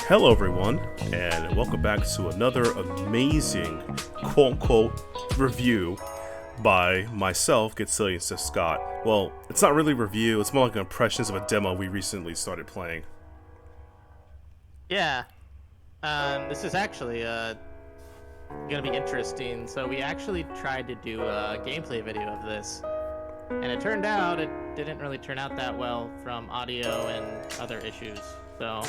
Hello, everyone, and welcome back to another amazing quote-unquote review by myself, Getsillian Sif Scott. Well, it's not really a review, it's more like impressions of a demo we recently started playing. Yeah, this is actually gonna be interesting. So we actually tried to do a gameplay video of this, and it turned out it didn't really turn out that well from audio and other issues. So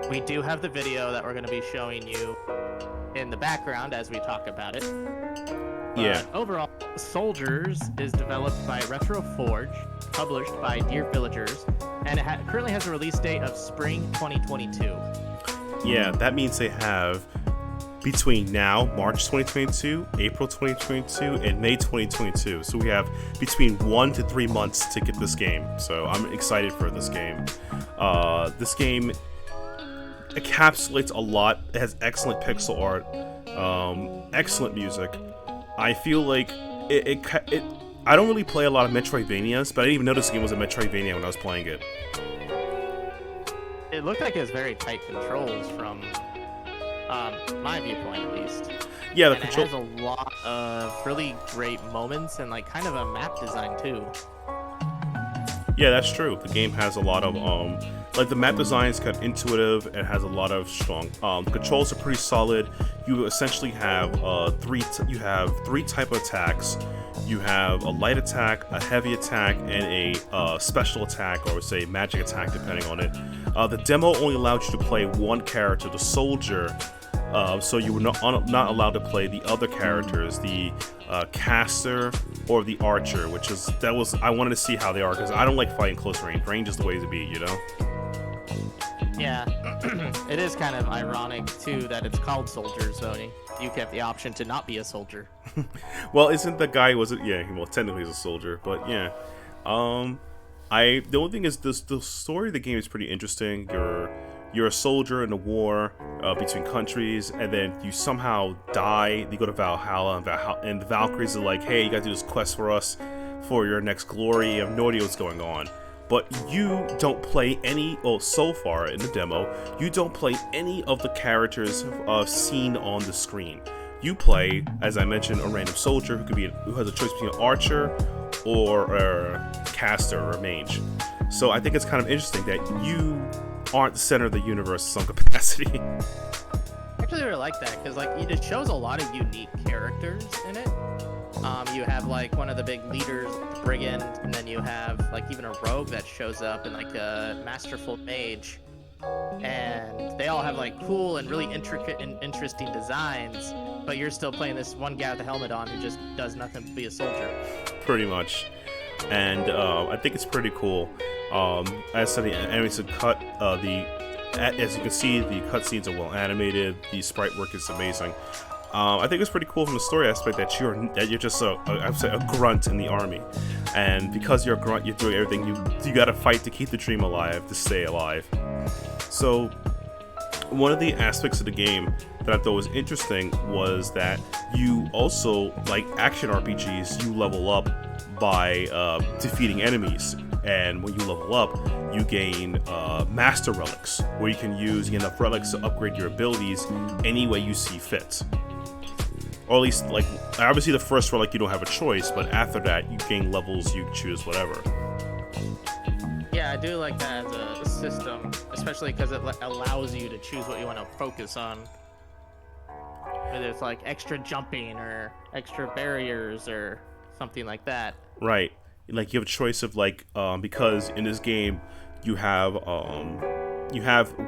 we do have the video that we're gonna be showing you in the background as we talk about it. Yeah. But overall, Souldiers is developed by Retro Forge, published by Dear Villagers, and it currently has a release date of spring 2022. Yeah, that means they have between now, March 2022, April 2022, and May 2022. So we have between 1 to 3 months to get this game. So I'm excited for this game. This game encapsulates a lot. It has excellent pixel art, excellent music. I feel like I don't really play a lot of Metroidvanias, but I didn't even notice the game was a Metroidvania when I was playing it. It looked like it was very tight controls from my viewpoint, at least. Yeah, It has a lot of really great moments and like kind of a map design too. Yeah, that's true. The game has a lot of like the map design is kind of intuitive. It has a lot of strong. The controls are pretty solid. You essentially have three type of attacks. You have a light attack, a heavy attack, and a special attack, or say magic attack, depending on it. The demo only allowed you to play one character, the soldier. So you were not allowed to play the other characters, the caster or the archer, I wanted to see how they are, because I don't like fighting close range. Range is the way to be, you know? Yeah, it is kind of ironic too that it's called Souldiers, though. You kept the option to not be a soldier. Well, isn't the guy well, technically he's a soldier, but yeah. The only thing is the story of the game is pretty interesting. You're a soldier in a war between countries, and then you somehow die. You go to Valhalla, and the Valkyries are like, "Hey, you gotta do this quest for us for your next glory." You have no idea what's going on, but you don't play so far in the demo, you don't play any of the characters seen on the screen. You play, as I mentioned, a random soldier who has a choice between an archer or a caster or a mage. So I think it's kind of interesting that you aren't the center of the universe in some capacity. I actually really like that because like it shows a lot of unique characters in it. You have like one of the big leaders, the brigand, and then you have like even a rogue that shows up, and like a masterful mage, and they all have like cool and really intricate and interesting designs. But you're still playing this one guy with a helmet on who just does nothing but be a soldier. Pretty much. And I think it's pretty cool. As I said, the animation cut, as you can see, the cutscenes are well animated. The sprite work is amazing. I think it's pretty cool from the story aspect that you're just a grunt in the army, and because you're a grunt, you're doing everything. You got to fight to keep the dream alive, to stay alive. So one of the aspects of the game that I thought was interesting was that you also, like action RPGs, you level up by defeating enemies, and when you level up, you gain master relics, where you can use enough relics to upgrade your abilities any way you see fit. Or at least, like, obviously the first relic you don't have a choice, but after that you gain levels, you choose whatever. Yeah, I do like that as a system, especially because it allows you to choose what you want to focus on. Whether it's like extra jumping or extra barriers or something like that. Right. Like you have a choice of because in this game you have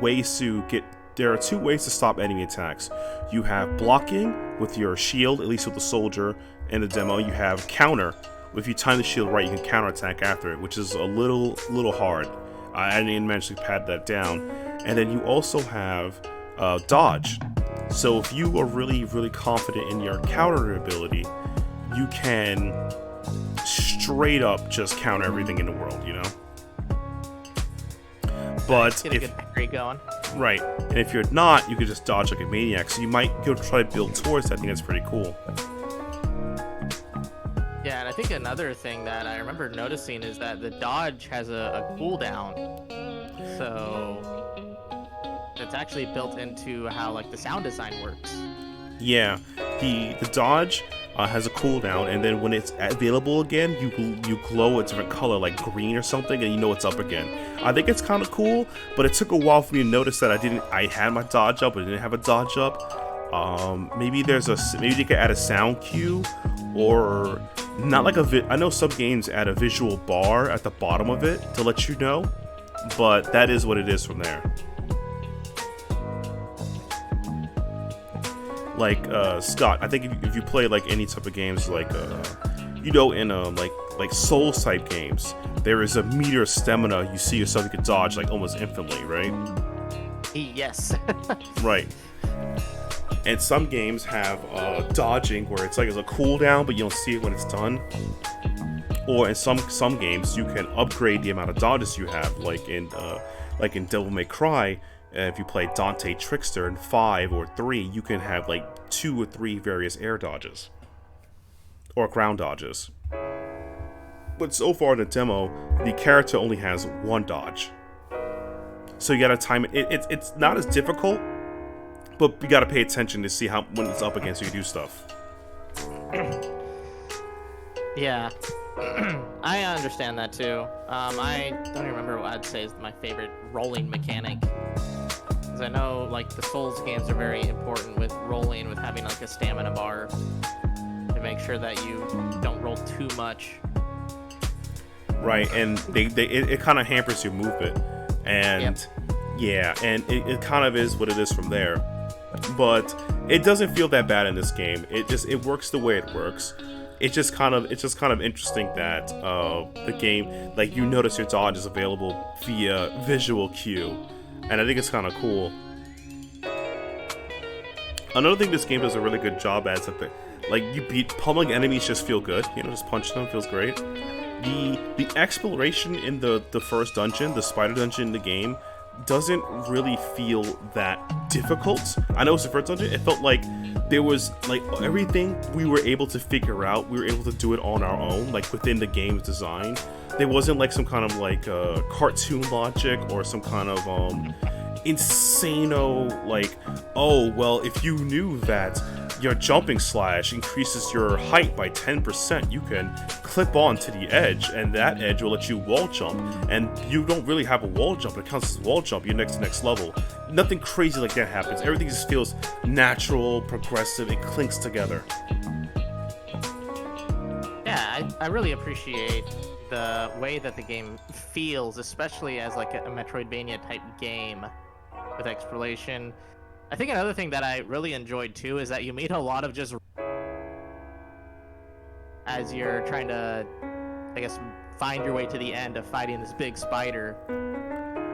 ways to get. There are two ways to stop enemy attacks. You have blocking with your shield, at least with the soldier in the demo. You have counter. If you time the shield right, you can counterattack after it, which is a little hard. I didn't manage to pad that down. And then you also have dodge. So if you are really, really confident in your counter ability, you can straight up just counter everything in the world, you know? But get a good parry going. Right, and if you're not, you can just dodge like a maniac. So you might go try to build towards that. I think that's pretty cool. Yeah, and I think another thing that I remember noticing is that the dodge has a cooldown. So it's actually built into how like the sound design works. Yeah, the dodge has a cooldown, and then when it's available again, you glow a different color, like green or something, and you know it's up again. I think it's kind of cool, but it took a while for me to notice that I had my dodge up, but I didn't have a dodge up. Maybe maybe they could add a sound cue, or not like I know some games add a visual bar at the bottom of it to let you know, but that is what it is from there. Like Scott, I think if you play like any type of games, like in like Souls type games, there is a meter of stamina. You see yourself, you can dodge like almost infinitely, right? Yes. Right. And some games have dodging where it's like a cooldown, but you don't see it when it's done. Or in some games, you can upgrade the amount of dodges you have, like in Devil May Cry. If you play Dante Trickster in 5 or 3, you can have like 2 or 3 various air dodges or ground dodges. But so far in the demo, the character only has 1 dodge, so you gotta time it. It's not as difficult, but you gotta pay attention to see when it's up against you do stuff. Yeah. I understand that too. I don't even remember what I'd say is my favorite rolling mechanic. Because I know like the Souls games are very important with rolling, with having like a stamina bar to make sure that you don't roll too much. Right, and it kind of hampers your movement, and yeah, and it kind of is what it is from there. But it doesn't feel that bad in this game. It works the way it works. It's just kind of interesting that the game, like, you notice your dodge is available via visual cue, and I think it's kind of cool. Another thing this game does a really good job at is that pummeling enemies just feel good. Just punching them feels great. The exploration in the first dungeon, the spider dungeon in the game, doesn't really feel that difficult. I know it's the first dungeon. It felt like there was like everything we were able to figure out. We were able to do it on our own, like within the game's design. There wasn't like some kind of like cartoon logic or some kind of insano like, oh well, if you knew that your jumping slash increases your height by 10%, you can clip on to the edge, and that edge will let you wall jump, and you don't really have a wall jump, it counts as a wall jump, you're next level. Nothing crazy like that happens. Everything just feels natural, progressive, it clinks together. Yeah, I really appreciate the way that the game feels, especially as like a Metroidvania type game with exploration. I think another thing that I really enjoyed too is that you meet a lot of just as you're trying to, I guess, find your way to the end of fighting this big spider,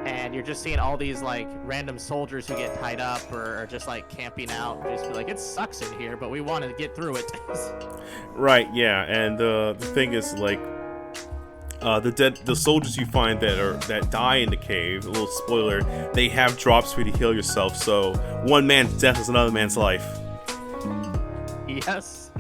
and you're just seeing all these like random soldiers who get tied up or are just like camping out, just be like, it sucks in here, but we want to get through it. Right, yeah, and the thing is like, the soldiers you find that die in the cave, a little spoiler, they have drops for you to heal yourself, so one man's death is another man's life. Yes.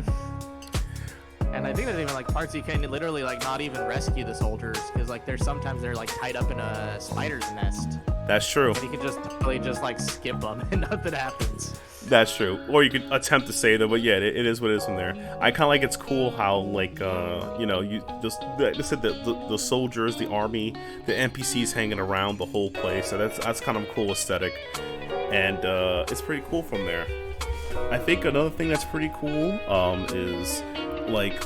And I think there's even like parts you can literally like not even rescue the soldiers, because like sometimes they're like tied up in a spider's nest. That's true. And you can just totally just like skip them and nothing happens. That's true. Or you can attempt to save them, but yeah, it is what it is from there. I kind of like it's cool how like you just like I said, the soldiers, the army, the NPCs hanging around the whole place. So that's kind of a cool aesthetic, and it's pretty cool from there. I think another thing that's pretty cool is like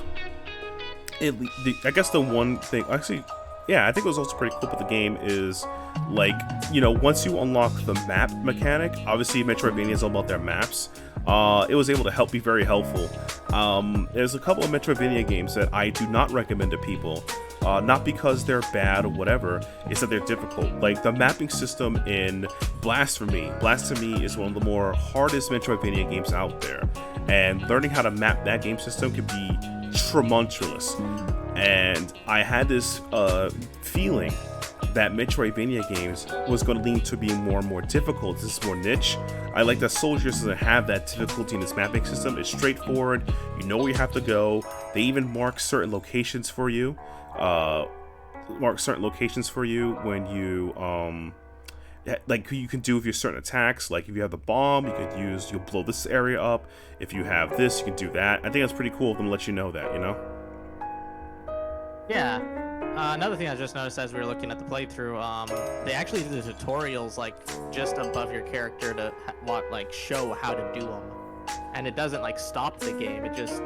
I guess the one thing actually. Yeah, I think it was also pretty cool about the game is, like, once you unlock the map mechanic, obviously Metroidvania is all about their maps, it was able to be very helpful. There's a couple of Metroidvania games that I do not recommend to people, not because they're bad or whatever, it's that they're difficult. Like, the mapping system in Blasphemy is one of the more hardest Metroidvania games out there, and learning how to map that game system can be tremendous. And I had this feeling that Metroidvania games was going to lean to being more and more difficult. This is more niche. I like that Souldiers doesn't have that difficulty in its mapping system. It's straightforward. You know where you have to go. They even mark certain locations for you. When you like you can do with your certain attacks. Like if you have the bomb, you'll blow this area up. If you have this, you can do that. I think that's pretty cool of them to let you know that, you know? Yeah. Another thing I just noticed as we were looking at the playthrough, they actually do the tutorials like just above your character to like show how to do them, and it doesn't like stop the game. It just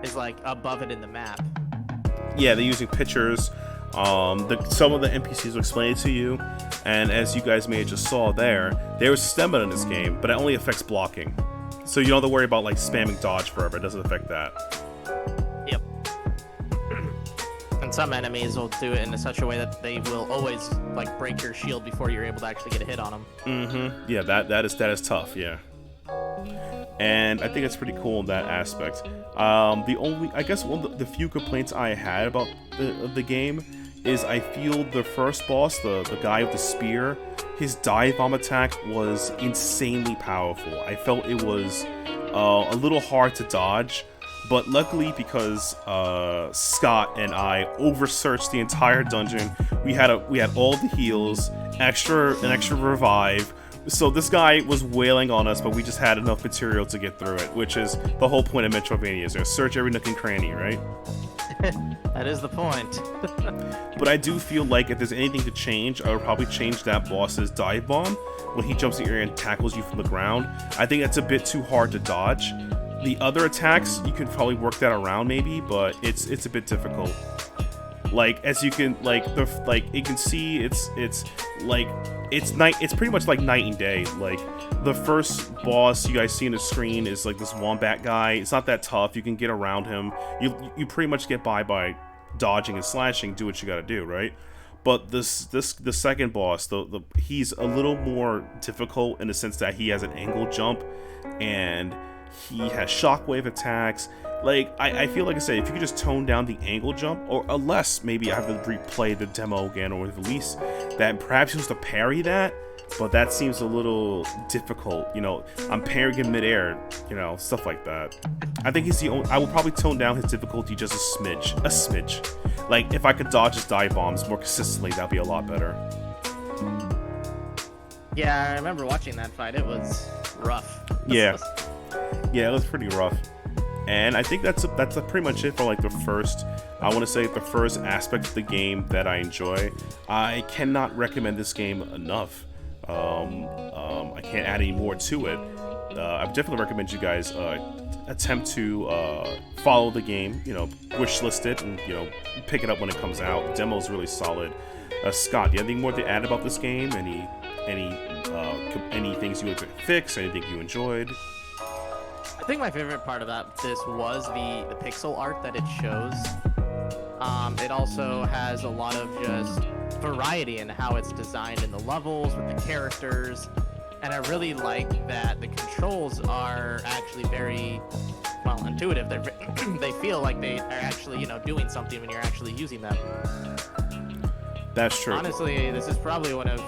is like above it in the map. Yeah, they're using pictures. Some of the NPCs will explain it to you, and as you guys may have just saw there's stamina in this game, but it only affects blocking. So you don't have to worry about like spamming dodge forever. It doesn't affect that. Yep. And some enemies will do it in such a way that they will always like break your shield before you're able to actually get a hit on them. Mm-hmm. Yeah, that is tough. Yeah. And I think it's pretty cool in that aspect. I guess one of the few complaints I had about the game is I feel the first boss, the guy with the spear, his dive bomb attack was insanely powerful. I felt it was a little hard to dodge, but luckily because Scott and I over-searched the entire dungeon, we had all the heals, an extra revive. So this guy was wailing on us, but we just had enough material to get through it, which is the whole point of Metroidvania, is to search every nook and cranny, right? That is the point. But I do feel like if there's anything to change, I would probably change that boss's dive bomb when he jumps in the area and tackles you from the ground. I think that's a bit too hard to dodge. The other attacks, you can probably work that around maybe, but it's a bit difficult. Like as you can you can see it's pretty much like night and day. Like the first boss you guys see on the screen is like this wombat guy. It's not that tough. You can get around him. You pretty much get by dodging and slashing, do what you gotta do, right? But the second boss, he's a little more difficult in the sense that he has an angle jump and he has shockwave attacks. Like, I feel like I said, if you could just tone down the angle jump, or unless maybe I have to replay the demo again or release, that perhaps you're supposed to parry that, but that seems a little difficult, you know, I'm parrying in midair, you know, stuff like that. I think I would probably tone down his difficulty just a smidge. Like, if I could dodge his dive bombs more consistently, that'd be a lot better. Yeah, I remember watching that fight. It was rough. Yeah, it was pretty rough. And I think that's pretty much it for like the first aspect of the game that I enjoy. I cannot recommend this game enough. I can't add any more to it. I definitely recommend you guys attempt to follow the game, you know, wishlist it, and you know, pick it up when it comes out. The demo is really solid. Scott, do you have anything more to add about this game? Any things you would fix? Anything you enjoyed? I think my favorite part about this was the pixel art that it shows. It also has a lot of just variety in how it's designed in the levels with the characters, and I really like that the controls are actually very well intuitive. They feel like they are actually, you know, doing something when you're actually using them. That's true. Honestly, this is probably one of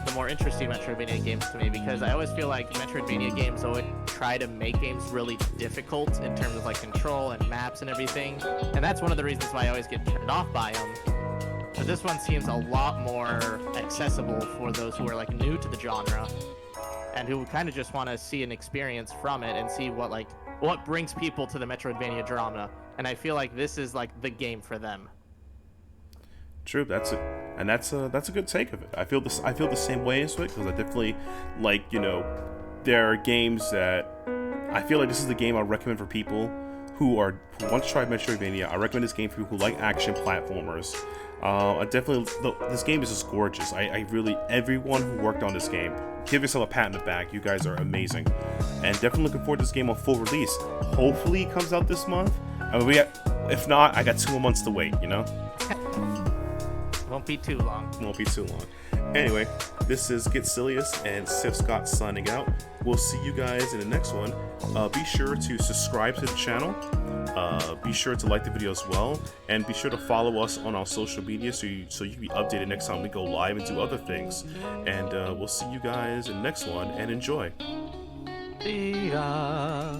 the more interesting Metroidvania games to me, because I always feel like Metroidvania games always try to make games really difficult in terms of like control and maps and everything, and that's one of the reasons why I always get turned off by them. But this one seems a lot more accessible for those who are like new to the genre and who kind of just want to see an experience from it and see what brings people to the Metroidvania genre, and I feel like this is like the game for them. True, that's it, and that's a good take of it. I feel the same way as it, because I definitely like, you know, there are games that I feel like this is the game I recommend for people who want to try Metroidvania. I recommend this game for people who like action platformers. This game is just gorgeous. I really, everyone who worked on this game, give yourself a pat on the back. You guys are amazing, and definitely looking forward to this game on full release. Hopefully, it comes out this month. I mean, if not, I got 2 more months to wait. You know. Won't be too long. Anyway, this is Get Silliest and Sif Scott signing out. We'll see you guys in the next one. Be sure to subscribe to the channel. Be sure to like the video as well, and be sure to follow us on our social media so you can be updated next time we go live and do other things. And we'll see you guys in the next one, and enjoy. See ya.